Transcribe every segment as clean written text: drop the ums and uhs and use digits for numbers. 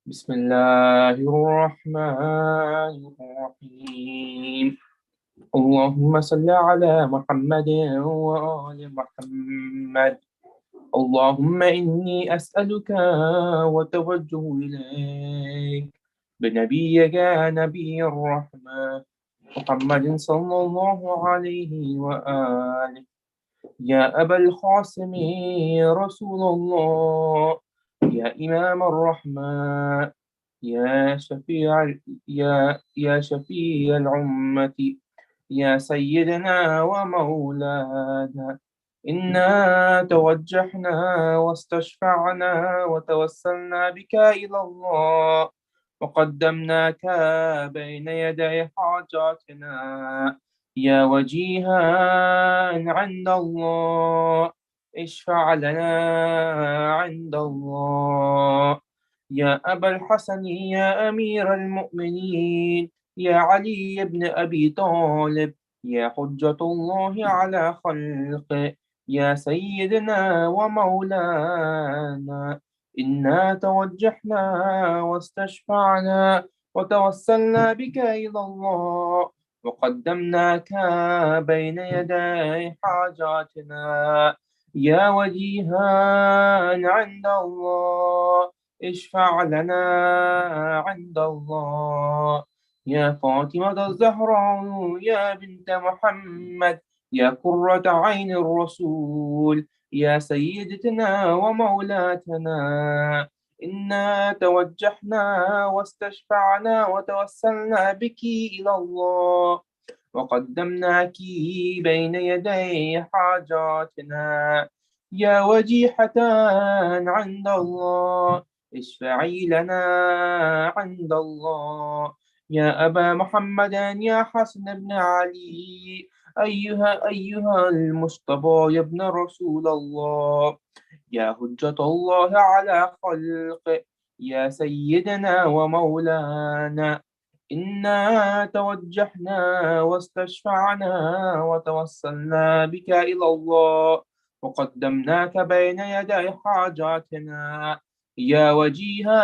بسم الله الرحمن الرحيم. اللهم صل على محمد وآل محمد. اللهم إني أسألك وتوجه إليك بنبيك نبي الرحمة محمد صلى الله عليه وآله. يا أبا القاسم رسول الله، يا إمام الرحمة، يا شفيع يا شفيع الأمة، يا سيدنا ومولانا، إنا توجهنا واستشفعنا وتوسلنا بك إلى الله، وقدمناك بين يدي حاجاتنا يا وجيها عند الله، اشفع لنا عند الله. يا أبا الحسن يا أمير المؤمنين، يا علي بن أبي طالب، يا حجة الله على خلقه، يا سيدنا ومولانا، إنا توجهنا واستشفعنا وتوسلنا بك إلى الله، وقدمناك بين يدي حاجاتنا يا وجيها عند الله، اشفع لنا عند الله. يا فاطمة الزهراء يا بنت محمد، يا قرة عين الرسول، يا سيدتنا ومولاتنا، إنا توجهنا واستشفعنا وتوسلنا بك إلى الله، وقدمناك بين يدي حاجاتنا يا وجيحة عند الله، اشفعي لنا عند الله. يا أبا محمد يا حسن بن علي، أيها المصطفى يا ابن رسول الله، يا حجة الله على خلقه، يا سيدنا ومولانا، إنا توجهنا واستشفعنا وتوسلنا بك إلى الله، وقدمناك بين يدي حاجاتنا يا وجيها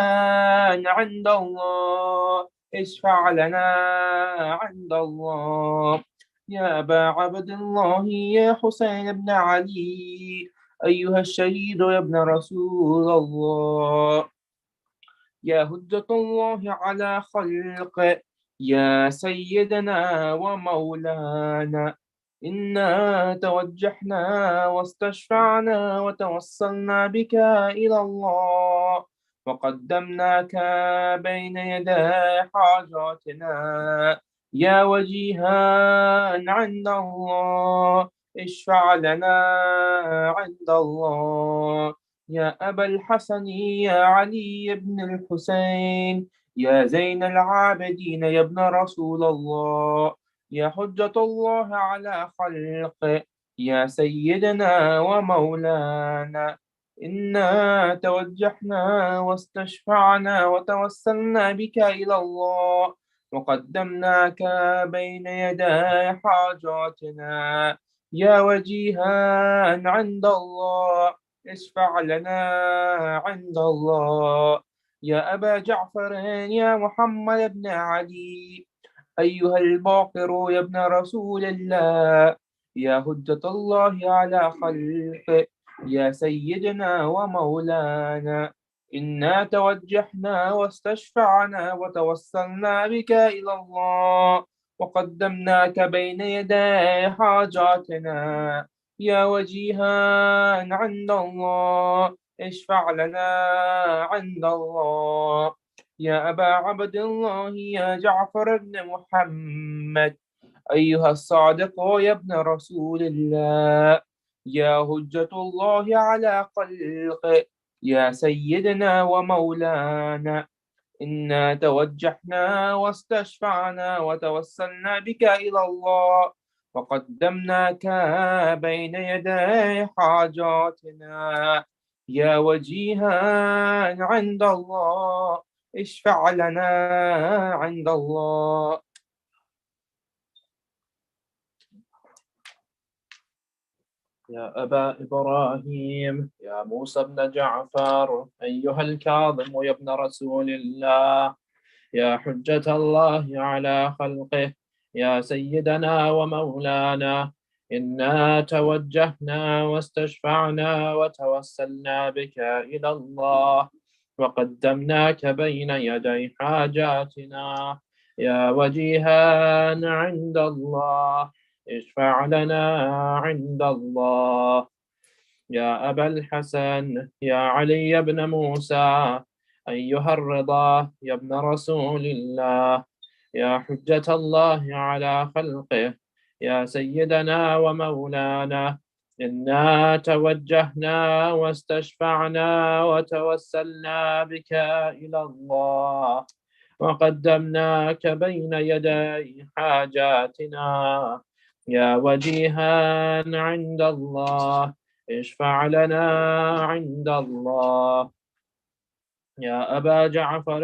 عند الله، اشفع لنا عند الله. يا أبا عبد الله يا حسين بن علي، أيها الشهيد يا ابن رسول الله، يا هجة الله على خلقه، يا سيدنا ومولانا، إنا توجهنا واستشفعنا وتوسلنا بك إلى الله، وقدمناك بين يدي حاجاتنا يا وجيها عند الله، اشفع لنا عند الله. يا أبا الحسن يا علي بن الحسين، يا زين العابدين يا ابن رسول الله، يا حجة الله على خلقه، يا سيدنا ومولانا، إنا توجهنا واستشفعنا وتوسلنا بك إلى الله، وقدمناك بين يدي حاجاتنا يا وجيها عند الله، اشفع لنا عند الله. يا أبا جعفر يا محمد بن علي، أيها الباقر يا ابن رسول الله، يا هجة الله على خلقه، يا سيدنا ومولانا، إنا توجهنا واستشفعنا وتوسلنا بك إلى الله، وقدمناك بين يدي حاجاتنا يا وجيها عند الله، اشفع لنا عند الله. يا أبا عبد الله يا جعفر بن محمد، أيها الصادق يا ابن رسول الله، يا هجة الله على خلقه، يا سيدنا ومولانا، إنا توجهنا واستشفعنا وتوسلنا بك إلى الله، وقدمناك بين يدي حاجاتنا يا وجيها عند الله، اشفع لنا عند الله. يا أبا إبراهيم يا موسى بن جعفر أيها الكاظم يا ابن رسول الله يا حجة الله على خلقه يا سيدنا ومولانا إنا توجهنا واستشفعنا وتوسلنا بك إلى الله وقدمناك بين يدي حاجاتنا يا وجيها عند الله اشفع لنا عند الله يا أبا الحسن يا علي بن موسى أيها الرضا يا ابن رسول الله يا حجة الله على خلقه يا سيدنا ومولانا إنا توجهنا واستشفعنا وتوسلنا بك إلى الله وقدمناك بين يدي حاجاتنا يا وجيها عند الله اشفع لنا عند الله يا أبا جعفر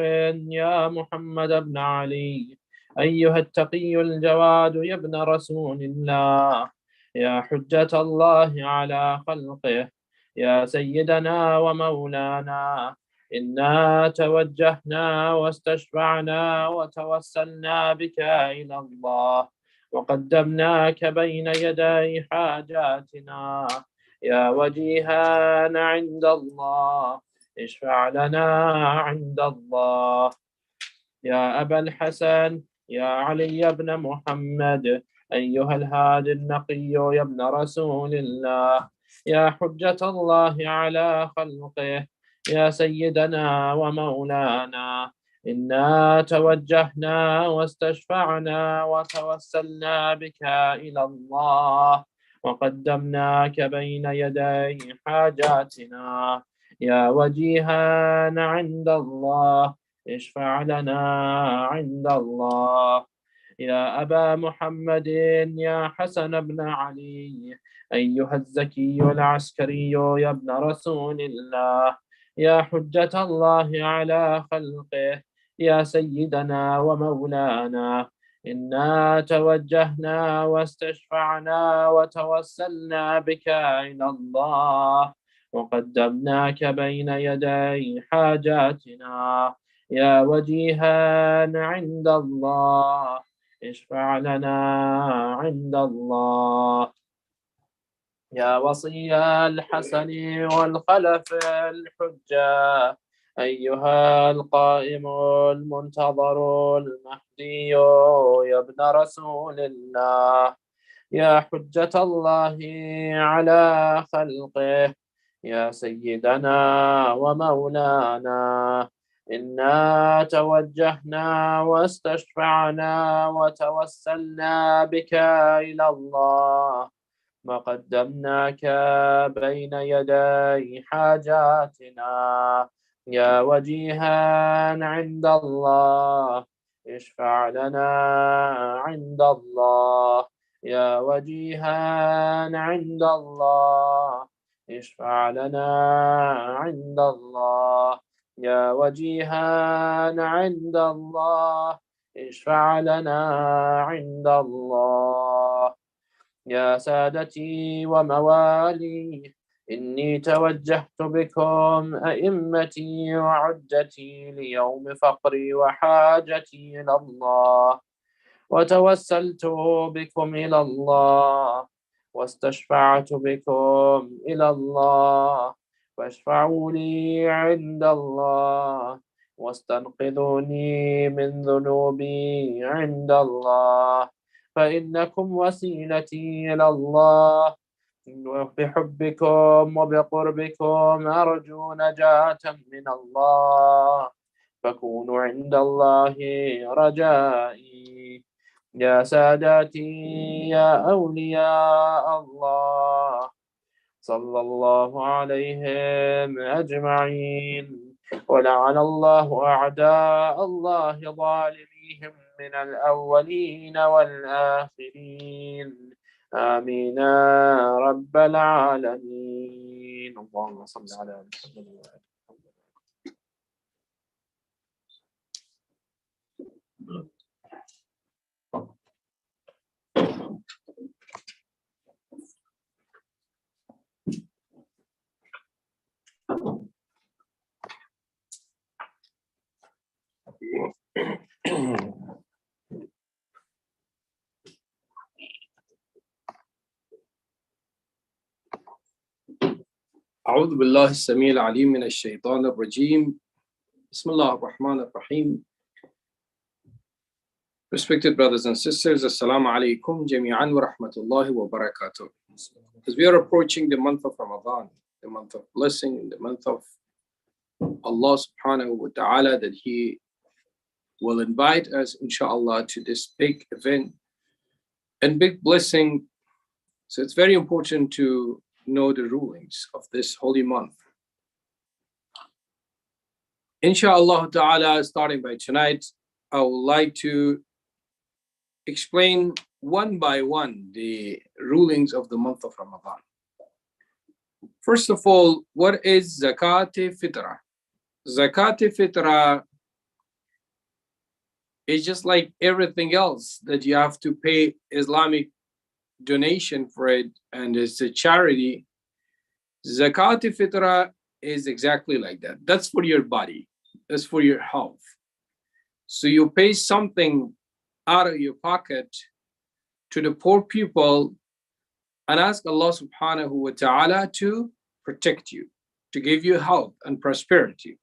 يا محمد بن علي أيها التقي الجواد يا ابن رسول الله يا حجة الله على خلقه يا سيدنا ومولانا إنا توجهنا واستشفعنا وتوسلنا بك إلى الله وقدمناك بين يدي حاجاتنا يا وجيها عند الله اشفع لنا عند الله يا أبا الحسن يا علي بن محمد أيها الهادي النقي يا ابن رسول الله يا حجة الله على خلقه يا سيدنا ومولانا إنا توجهنا واستشفعنا وتوسلنا بك إلى الله وقدمناك بين يدي حاجاتنا يا وجيها عند الله اشفع لنا عند الله يا أبا محمد يا حسن بن علي أيها الزكي العسكري يا ابن رسول الله يا حجة الله على خلقه يا سيدنا ومولانا إنا توجهنا واستشفعنا وتوسلنا بك إلى الله وقدمناك بين يدي حاجاتنا يا وجيها عند الله اشفع لنا عند الله يا وصي الحسن والخلف الحجة أيها القائم المنتظر المهدي يا ابن رسول الله يا حجة الله على خلقه يا سيدنا ومولانا إنا توجهنا واستشفعنا وتوسلنا بك إلى الله وقدمناك بين يدي حاجاتنا يا وجيها عند الله اشفع لنا عند الله يا وجيها عند الله اشفع لنا عند الله يا وجيها عند الله اشفع لنا عند الله يا سادتي وموالي إني توجهت بكم أئمتي وعدتي ليوم فقري وحاجتي إلى الله وتوسلت بكم إلى الله واستشفعت بكم إلى الله فاشفعوا لي عند الله واستنقذوني من ذنوبي عند الله فإنكم وسيلتي إلى الله وبحبكم وبقربكم أرجو نجاة من الله فكونوا عند الله رجائي يا ساداتي يا أولياء الله صلى الله عليهم أجمعين ولعن الله أعداء الله ظالميهم من الأولين والآخرين آمين رب العالمين اللهم صل على محمد أعوذ بالله السميع العليم من الشيطان الرجيم. بسم الله الرحمن الرحيم. Respected brothers and sisters, Assalamu alaikum jami'an wa rahmatullahi wa barakatuh. As we are approaching the month of Ramadan, the month of blessing, the month of Allah subhanahu wa ta'ala, that He will invite us, inshallah, to this big event and big blessing. So it's very important to know the rulings of this holy month. Inshallah ta'ala, starting by tonight, I would like to explain one by one the rulings of the month of Ramadan. First of all, what is Zakat-e-Fitra? Zakat-e-Fitra is just like everything else that you have to pay Islamic donation for it, and it's a charity. Zakat-e-Fitra is exactly like that. That's for your body. That's for your health. So you pay something out of your pocket to the poor people and ask Allah subhanahu wa ta'ala to protect you, to give you health and prosperity.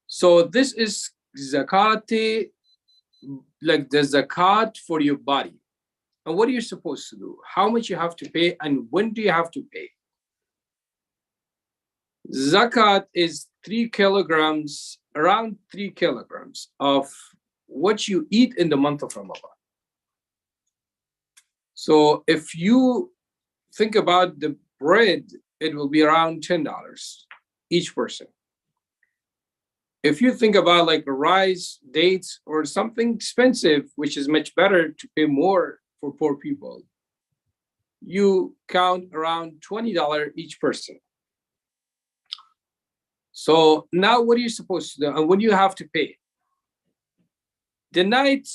So this is zakat, like the zakat for your body. And what are you supposed to do? How much you have to pay, and when do you have to pay? Zakat is 3 kilograms, around 3 kilograms of what you eat in the month of Ramadan. So if you think about the bread, it will be around $10 each person. If you think about like rice, dates, or something expensive, which is much better to pay more for poor people, you count around $20 each person. So now what are you supposed to do? And when you have to pay? The night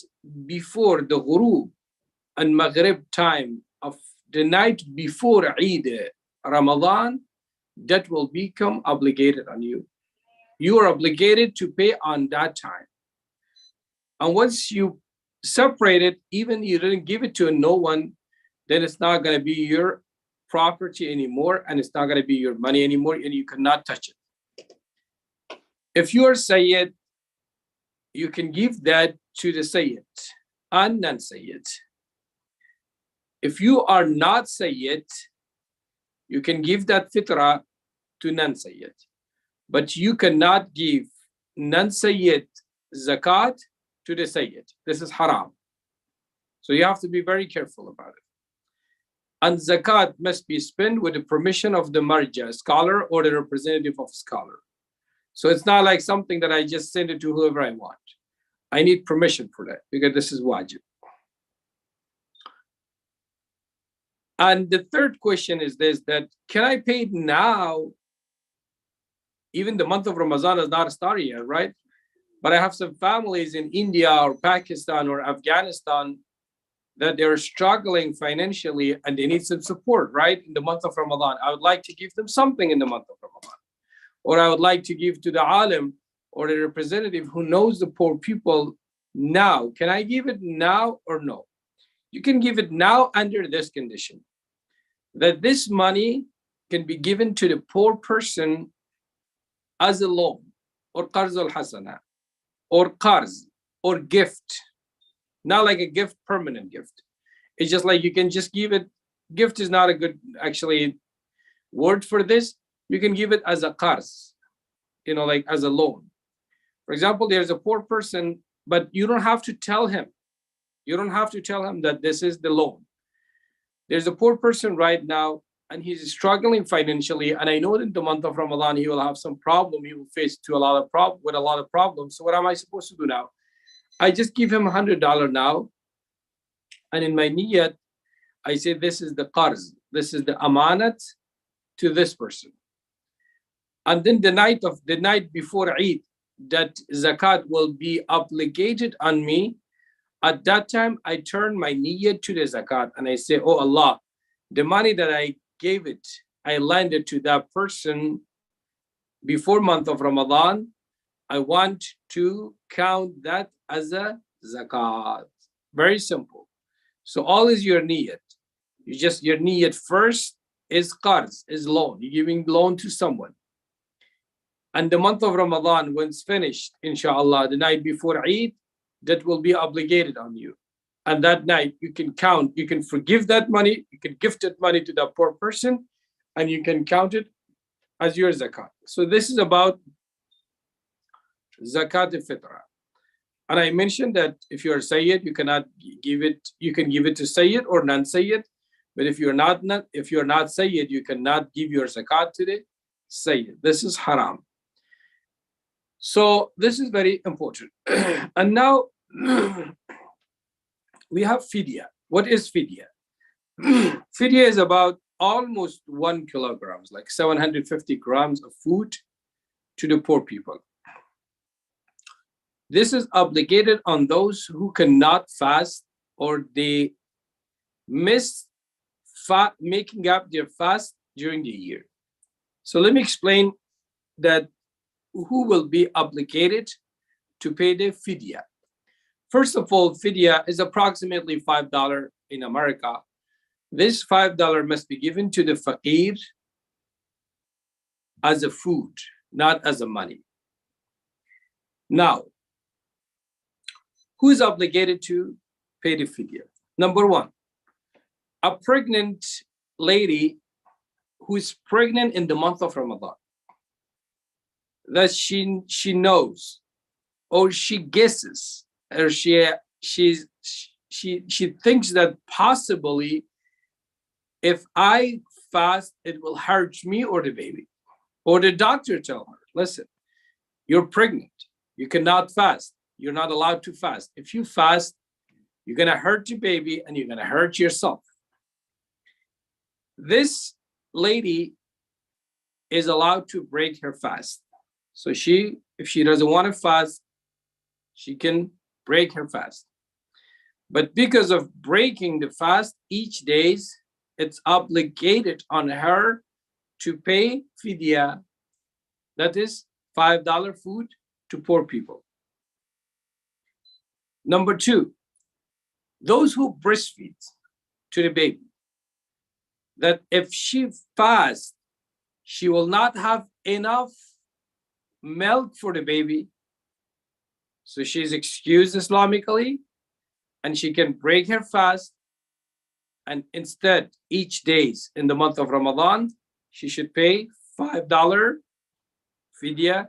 before the ghurub and maghrib time of the night before Eid Ramadan, that will become obligated on you. You are obligated to pay on that time. And once you separate it, even you didn't give it to no one, then it's not going to be your property anymore, and it's not going to be your money anymore, and you cannot touch it. If you are Sayyid, you can give that to the Sayyid and non-Sayyid. If you are not Sayyid, you can give that fitrah to non-Sayyid. But you cannot give non-Sayyid zakat to the Sayyid. This is haram. So you have to be very careful about it. And zakat must be spent with the permission of the marja, scholar, or the representative of scholar. So it's not like something that I just send it to whoever I want. I need permission for that because this is wajib. And the third question is this, that can I pay it now? Even the month of Ramadan is not started yet, right? But I have some families in India or Pakistan or Afghanistan that they're struggling financially and they need some support, right? In the month of Ramadan, I would like to give them something in the month of Ramadan. Or I would like to give to the alim or the representative who knows the poor people now. Can I give it now or no? You can give it now under this condition, that this money can be given to the poor person as a loan, or qarz al-hasana, or qarz, or gift. Not like a gift, permanent gift. It's just like you can just give it. Gift is not a good, actually, word for this. You can give it as a qarz, like as a loan. For example, there's a poor person, but you don't have to tell him. You don't have to tell him that this is the loan. There's a poor person right now, and he's struggling financially. And I know that in the month of Ramadan, he will have some problem. He will face with a lot of problems. So what am I supposed to do now? I just give him $100 now. And in my niyat, I say, this is the qarz. This is the amanat to this person. And then the night before Eid, that zakat will be obligated on me. At that time, I turn my niyyah to the zakat and I say, oh Allah, the money that I gave it, I lent it to that person before month of Ramadan. I want to count that as a zakat. Very simple. So all is your niyat. Your niyat first is qarz, is loan. You're giving loan to someone. And the month of Ramadan, when it's finished, inshallah, the night before Eid, that will be obligated on you. And that night you can count, you can forgive that money, you can gift that money to that poor person, and you can count it as your zakat. So this is about zakat al-fitra. And I mentioned that if you're Sayyid, you cannot give it, you can give it to Sayyid or non-Sayyid. But if you're not Sayyid, you cannot give your zakat to the Sayyid. This is haram. So this is very important. And now we have fidya. What is fidya? Fidya is about almost 1 kilogram, like 750 grams of food to the poor people. This is obligated on those who cannot fast or they miss making up their fast during the year. So let me explain that who will be obligated to pay the fidya. First of all, fidya is approximately $5 in America. This $5 must be given to the faqir as a food, not as a money. Now, who is obligated to pay the fidya? Number one, a pregnant lady who is pregnant in the month of Ramadan, that she knows or she guesses or she thinks that possibly if I fast it will hurt me or the baby, or the doctor tell her, listen, you're pregnant, you cannot fast, you're not allowed to fast. If you fast, you're going to hurt your baby and you're going to hurt yourself. This lady is allowed to break her fast. So if she doesn't want to fast, she can break her fast. But because of breaking the fast each day, it's obligated on her to pay fidya, that is $5 food to poor people. Number two, those who breastfeed to the baby, that if she fasts, she will not have enough milk for the baby. So she's excused Islamically and she can break her fast. And instead, each day in the month of Ramadan, she should pay $5 fidya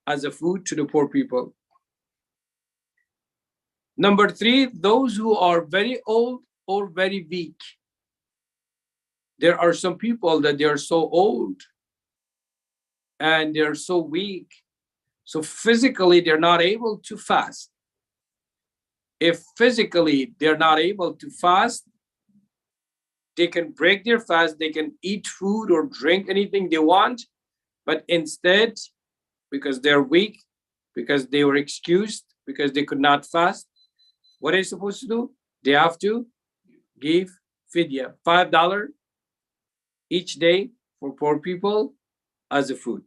as a food to the poor people. Number three, those who are very old or very weak. There are some people that they are so old and they're so weak. So physically, they're not able to fast. If physically they're not able to fast, they can break their fast, they can eat food or drink anything they want, but instead, because they're weak, because they were excused, because they could not fast, what are they supposed to do? They have to give fidya, $5 each day for poor people as a food.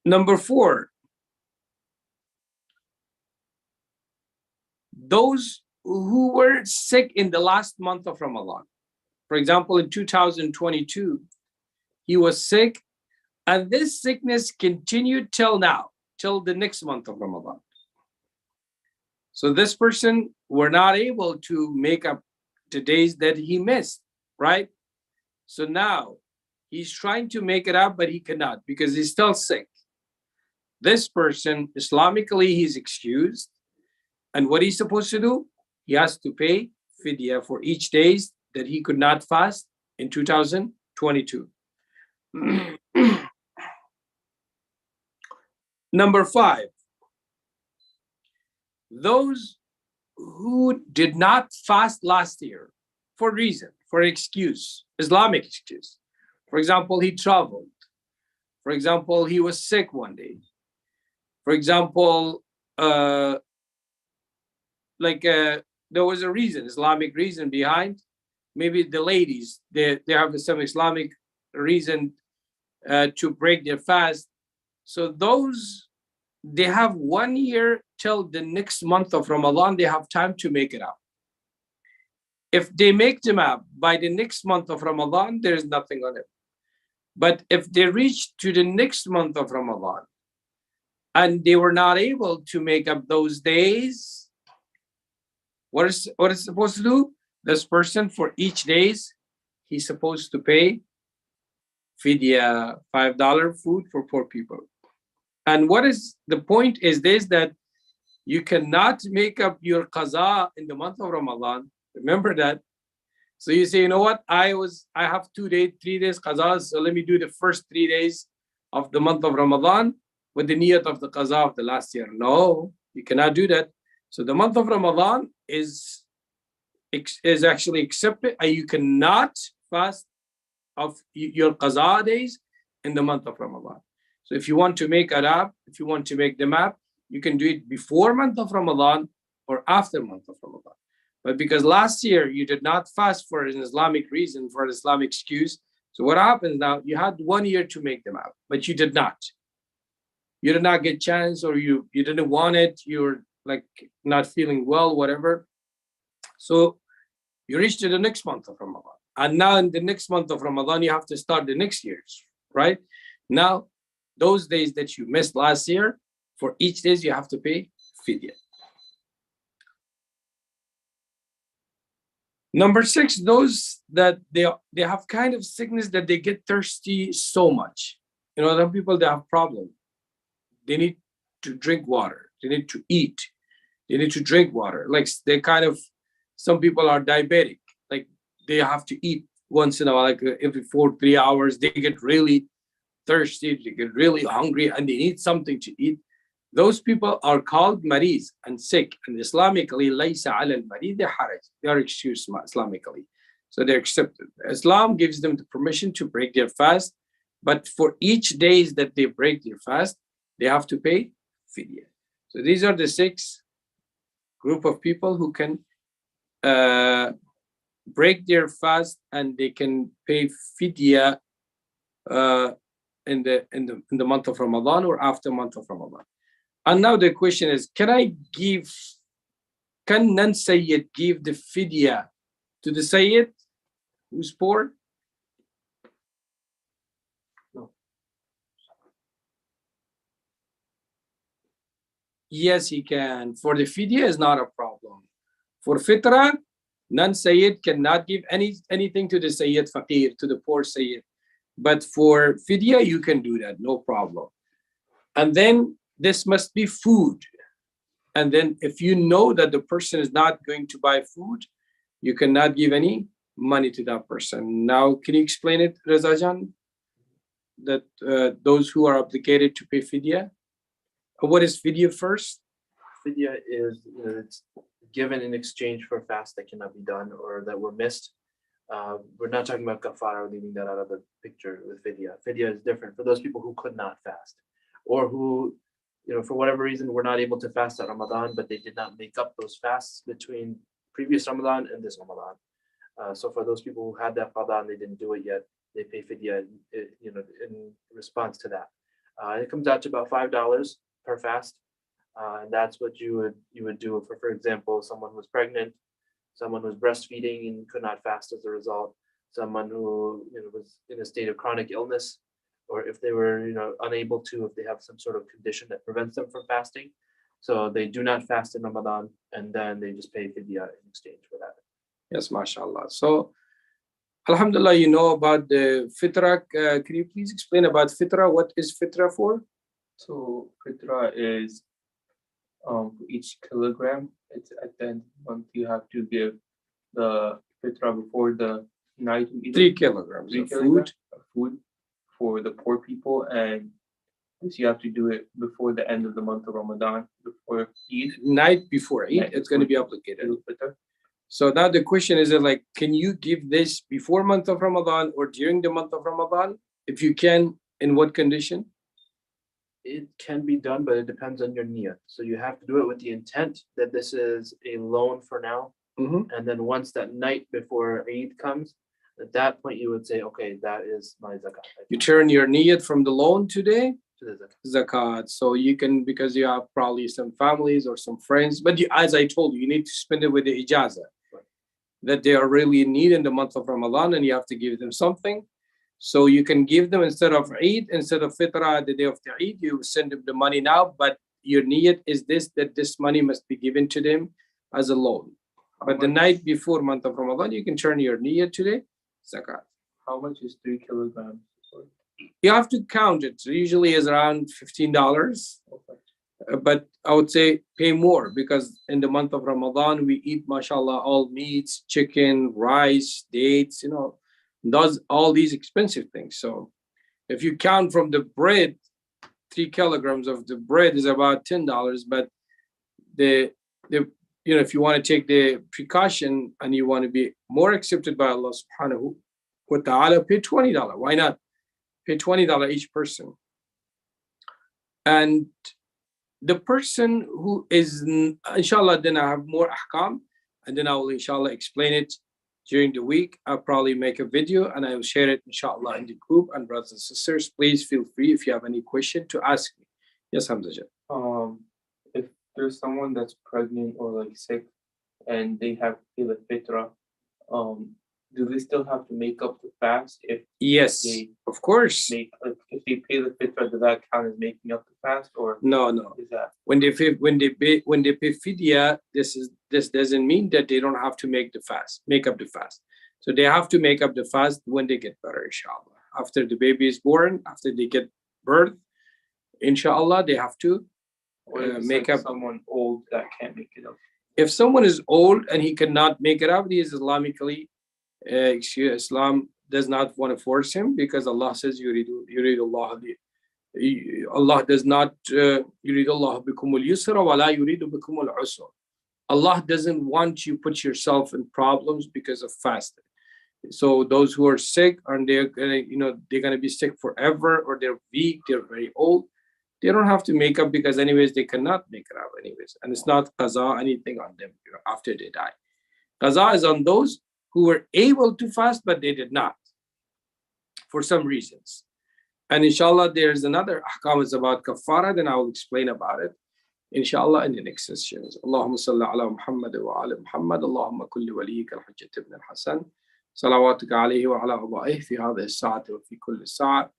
Number four, those who were sick in the last month of Ramadan. For example, in 2022, he was sick, and this sickness continued till now, till the next month of Ramadan. So this person were not able to make up the days that he missed, right? So now he's trying to make it up, but he cannot because he's still sick. This person, Islamically, he's excused. And what he's supposed to do? He has to pay fidya for each days that he could not fast in 2022. Number five, those who did not fast last year for reason, for excuse, Islamic excuse. For example, he traveled. For example, he was sick one day. For example, there was a reason, Islamic reason behind. Maybe the ladies, they have some Islamic reason to break their fast. So those, they have 1 year till the next month of Ramadan, they have time to make it up. If they make them up by the next month of Ramadan, there is nothing on it. But if they reach to the next month of Ramadan and they were not able to make up those days, what is supposed to do? This person, for each days, he's supposed to pay fidya, $5 food for poor people. And what is the point is this, that you cannot make up your qaza in the month of Ramadan. Remember that. So you say, you know what? I have 2 days, 3 days qaza, so let me do the first 3 days of the month of Ramadan with the niyat of the qaza of the last year. No, you cannot do that. So the month of Ramadan is actually accepted, and you cannot fast of your qaza days in the month of Ramadan. So if you want to make it up, if you want to make them up, you can do it before month of Ramadan or after month of Ramadan. But because last year you did not fast for an Islamic reason, for an Islamic excuse, so what happens now? You had 1 year to make them up, but you did not. You did not get chance, or you didn't want it. You're like not feeling well, whatever. So you reach to the next month of Ramadan. And now in the next month of Ramadan, you have to start the next year's, right? Now, those days that you missed last year, for each days you have to pay fidya. Number 6, those that they have kind of sickness that they get thirsty so much. You know, some people, they have problem. They need to drink water. They need to eat. They need to drink water. Like they kind of, some people are diabetic. Like they have to eat once in a while, like every 3 hours. They get really thirsty, they get really hungry, and they need something to eat. Those people are called mariz and sick. And Islamically, laysa ala al-marid haraj. They are excused Islamically. So they're accepted. Islam gives them the permission to break their fast. But for each days that they break their fast, they have to pay fidya. So these are the 6 group of people who can break their fast, and they can pay fidya in the month of Ramadan or after month of Ramadan. And now the question is, can non-Sayyid give the fidya to the Sayyid who's poor? No. Yes, he can. For the fidya is not a problem. For fitra, non-Sayyid cannot give anything to the Sayyid faqir, to the poor Sayyid. But for fidya, you can do that, no problem. And then this must be food. And then if you know that the person is not going to buy food, you cannot give any money to that person. Now, can you explain it, Rezajan? That those who are obligated to pay fidya? What is fidya first? Fidya is it's given in exchange for fast that cannot be done or that were missed. We're not talking about kafara, leaving that out of the picture with fidya. Fidya is different for those people who could not fast, or who, for whatever reason, were not able to fast at Ramadan, but they did not make up those fasts between previous Ramadan and this Ramadan. So for those people who had that qada and they didn't do it yet, they pay fidya, in response to that. It comes out to about $5 per fast, and that's what you would do for example, someone who was pregnant, someone who was breastfeeding and could not fast as a result, someone who was in a state of chronic illness, or if they were unable to, if they have some sort of condition that prevents them from fasting, so they do not fast in Ramadan, and then they just pay fidya in exchange for that. Yes, mashallah. So alhamdulillah, you know about the fitra. Can you please explain about fitra? What is fitra for? So fitra is for each kilogram. It's at the end of the month you have to give the fitra before the night. 3 kilograms of food for the poor people, and so you have to do it before the end of the month of Ramadan, before Eid. Night before Eid, it's going to be obligated. So now the question is, like, can you give this before month of Ramadan or during the month of Ramadan? If you can, in what condition? It can be done, but it depends on your niyyah. So you have to do it with the intent that this is a loan for now. Mm-hmm. And then once that night before Eid comes, at that point you would say, okay, that is my zakat. You turn your niyyat from the loan today the zakat. zakat. So you can, because you have probably some families or some friends, but you, as I told you, you need to spend it with the ijazah that they are really in need in the month of Ramadan, and you have to give them something. So you can give them instead of Eid, instead of Fitrah, the day of the Eid, you send them the money now, but your niyat is this, that this money must be given to them as a loan. But the night before month of Ramadan, you can turn your niyat to the zakat. How much is 3 kilograms? You have to count it. So usually is around $15. But I would say pay more, because in the month of Ramadan, we eat, mashallah, all meats, chicken, rice, dates, does all these expensive things. So if you count from the bread, 3 kilograms of the bread is about $10. But the if you want to take the precaution and you want to be more accepted by Allah subhanahu wa ta'ala, pay $20. Why not? Pay $20 each person. And the person who is, inshallah, then I have more ahkam, and then I will, inshallah, explain it during the week. I'll probably make a video and I will share it, inshallah, in the group. And brothers and sisters, please feel free if you have any question to ask me. Yes, Hamza. If there's someone that's pregnant or like sick and they have to pay the fitrah, do they still have to make up the fast if Yes, they of course. if they pay the fitrah, does that count as making up the fast, or No. is that When they pay fidya, this doesn't mean that they don't have to make up the fast. So they have to make up the fast when they get better, inshallah. After the baby is born, after they get birth, inshallah, they have to make up. Someone old that can't make it up. If someone is old and he cannot make it up, he is Islamically, Islam does not want to force him, because Allah says, Allah does not yuridullah bikumul yusra wa la yuridu bikumul usra. Allah doesn't want you put yourself in problems because of fasting. So those who are sick and they're gonna be sick forever, or they're weak, they're very old, they don't have to make up, because anyways they cannot make it up anyways, and it's not qaza anything on them after they die. Qaza is on those who were able to fast but they did not for some reasons. And inshallah, there's another ahkam is about kafara, then I will explain about it, inshallah, in the next sessions. Allahumma salli ala Muhammad wa ala Muhammad. Allahumma kulli waliyika al-Hujjat ibn al-Hasan. صلواتك عليه وعلى أبائه في هذه الساعة وفي كل ساعة،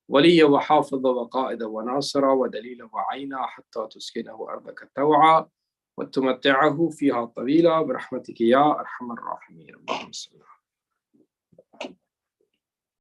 ولي وحافظ وقائد وناصر ودليل وعينا، حتى تسكنه أرضك طوعا وتمتعه فيها طويلا، برحمتك يا أرحم الراحمين. اللهم صل على